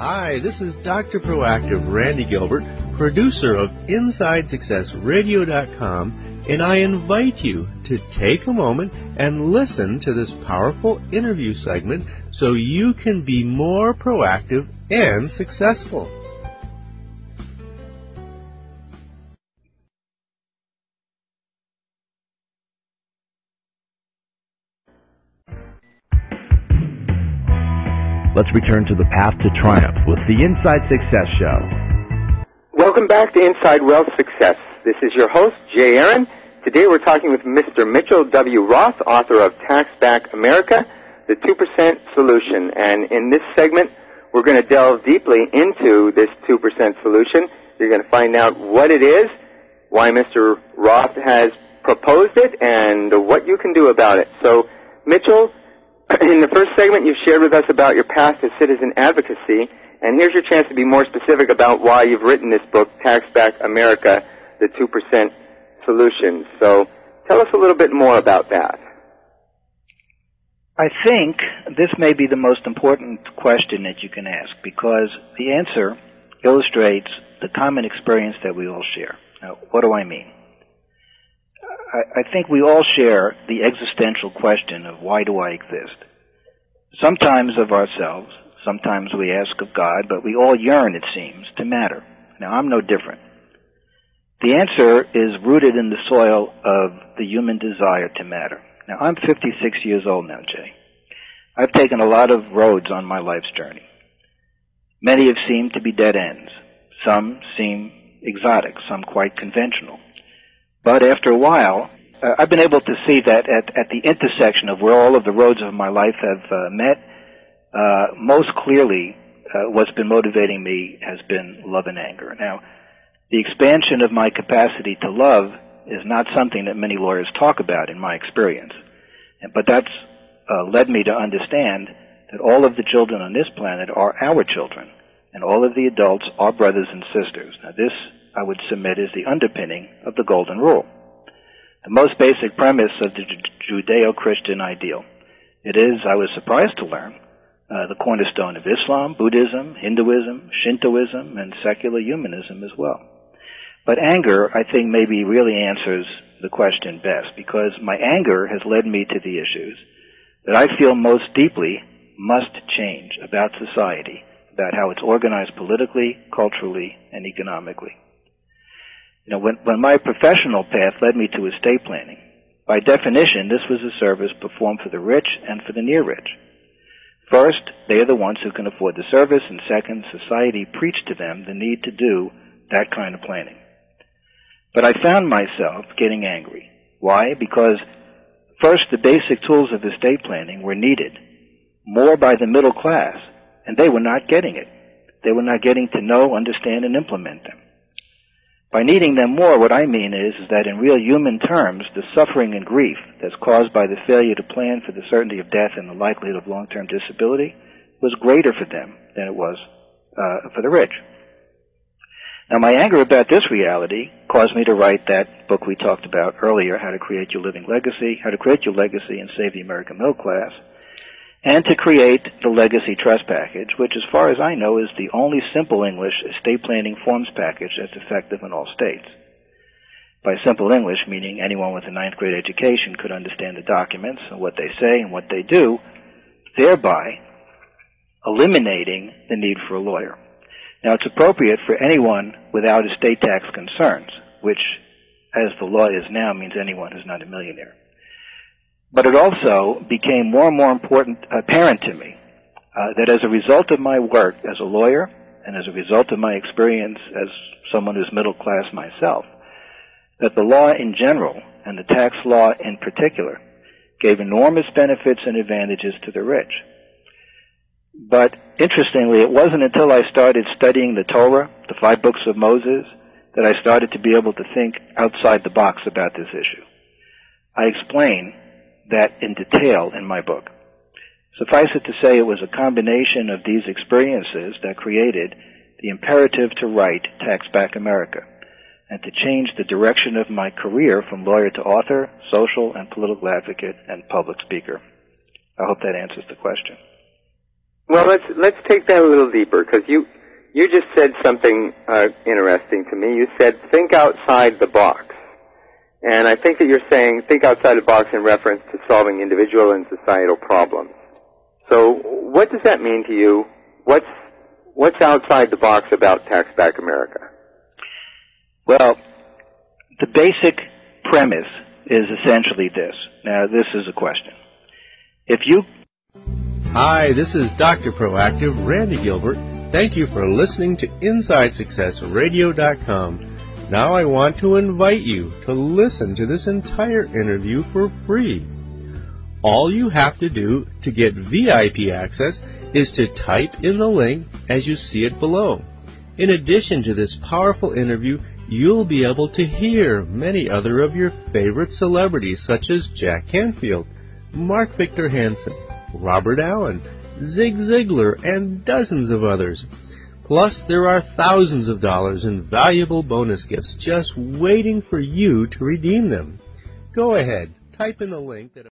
Hi, this is Dr. Proactive Randy Gilbert, producer of InsideSuccessRadio.com, and I invite you to take a moment and listen to this powerful interview segment so you can be more proactive and successful. Let's return to the path to triumph with the Inside Success Show. Welcome back to Inside Wealth Success. This is your host, Jay Aaron. Today we're talking with Mr. Mitchell W. Roth, author of Tax Back America, the 2% Solution. And in this segment, we're going to delve deeply into this 2% solution. You're going to find out what it is, why Mr. Roth has proposed it, and what you can do about it. So, Mitchell, in the first segment, you shared with us about your path to citizen advocacy, and here's your chance to be more specific about why you've written this book, Tax Back America, the 2% Solution. So tell us a little bit more about that. I think this may be the most important question that you can ask, because the answer illustrates the common experience that we all share. Now, what do I mean? I think we all share the existential question of why do I exist? Sometimes of ourselves, sometimes we ask of God, but we all yearn, it seems, to matter. Now, I'm no different. The answer is rooted in the soil of the human desire to matter. Now, I'm 56 years old now, Jay. I've taken a lot of roads on my life's journey. Many have seemed to be dead ends. Some seem exotic, some quite conventional. But after a while, I've been able to see that at the intersection of where all of the roads of my life have met, most clearly what's been motivating me has been love and anger. Now, the expansion of my capacity to love is not something that many lawyers talk about in my experience. But that's led me to understand that all of the children on this planet are our children, and all of the adults are brothers and sisters. Now, this, I would submit, is the underpinning of the Golden Rule, the most basic premise of the Judeo-Christian ideal. It is, I was surprised to learn, the cornerstone of Islam, Buddhism, Hinduism, Shintoism, and secular humanism as well. But anger, I think, maybe really answers the question best, because my anger has led me to the issues that I feel most deeply must change about society, about how it's organized politically, culturally, and economically. You know, when my professional path led me to estate planning, by definition, this was a service performed for the rich and for the near rich. First, they are the ones who can afford the service, and second, society preached to them the need to do that kind of planning. But I found myself getting angry. Why? Because first, the basic tools of estate planning were needed more by the middle class, and they were not getting it. They were not getting to know, understand, and implement them. By needing them more, what I mean is that in real human terms, the suffering and grief that's caused by the failure to plan for the certainty of death and the likelihood of long-term disability was greater for them than it was for the rich. Now, my anger about this reality caused me to write that book we talked about earlier, How to Create Your Legacy and Save the American Middle Class, and to create the Legacy Trust Package, which, as far as I know, is the only simple English estate planning forms package that's effective in all states. By simple English, meaning anyone with a ninth grade education could understand the documents and what they say and what they do, thereby eliminating the need for a lawyer. Now, it's appropriate for anyone without estate tax concerns, which, as the law is now, means anyone who's not a millionaire. But it also became more and more apparent to me that as a result of my work as a lawyer and as a result of my experience as someone who's middle class myself, that the law in general and the tax law in particular gave enormous benefits and advantages to the rich. But interestingly, it wasn't until I started studying the Torah, the 5 books of Moses, that I started to be able to think outside the box about this issue. I explain that in detail in my book. Suffice it to say, it was a combination of these experiences that created the imperative to write Tax Back America and to change the direction of my career from lawyer to author, social and political advocate, and public speaker. I hope that answers the question. Well, let's take that a little deeper, because you just said something interesting to me. You said think outside the box. And I think that you're saying think outside the box in reference to solving individual and societal problems. So what does that mean to you? What's outside the box about Tax Back America? Well, the basic premise is essentially this. Now, this is a question. Hi, this is Dr. Proactive, Randy Gilbert. Thank you for listening to InsideSuccessRadio.com. Now I want to invite you to listen to this entire interview for free. All you have to do to get VIP access is to type in the link as you see it below. In addition to this powerful interview, you'll be able to hear many other of your favorite celebrities such as Jack Canfield, Mark Victor Hansen, Robert Allen, Zig Ziglar, and dozens of others. Plus, there are thousands of dollars in valuable bonus gifts just waiting for you to redeem them. Go ahead, type in the link that